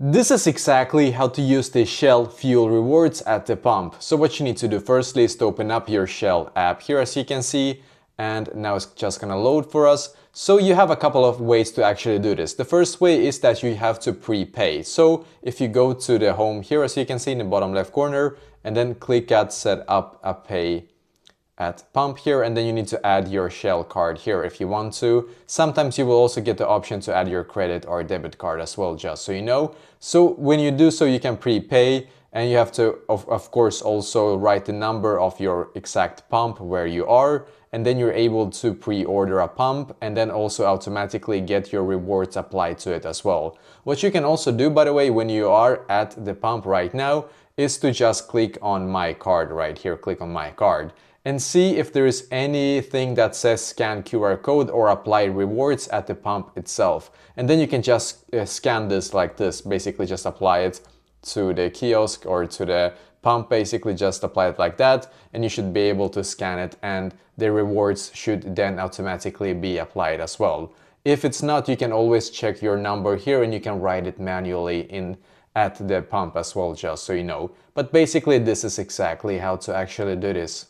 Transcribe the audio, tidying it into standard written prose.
This is exactly how to use the Shell fuel rewards at the pump. So what you need to do firstly is to open up your Shell app here, as you can see, and now it's just gonna load for us. So you have a couple of ways to actually do this. The first way is that you have to prepay. So if you go to the home here, as you can see in the bottom left corner, and then click at set up a pay at pump here, and then you need to add your Shell card here if you want to. Sometimes you will also get the option to add your credit or debit card as well, just so you know. So when you do so, you can prepay, and you have to of course also write the number of your exact pump where you are, and then you're able to pre-order a pump and then also automatically get your rewards applied to it as well. What you can also do, by the way, when you are at the pump right now is to just click on my card right here, click on my card, and see if there is anything that says scan QR code or apply rewards at the pump itself. And then you can just scan this like this, basically just apply it to the kiosk or to the pump, basically just apply it like that, and you should be able to scan it, and the rewards should then automatically be applied as well. If it's not, you can always check your number here and you can write it manually in at the pump as well, just so you know. But basically this is exactly how to actually do this.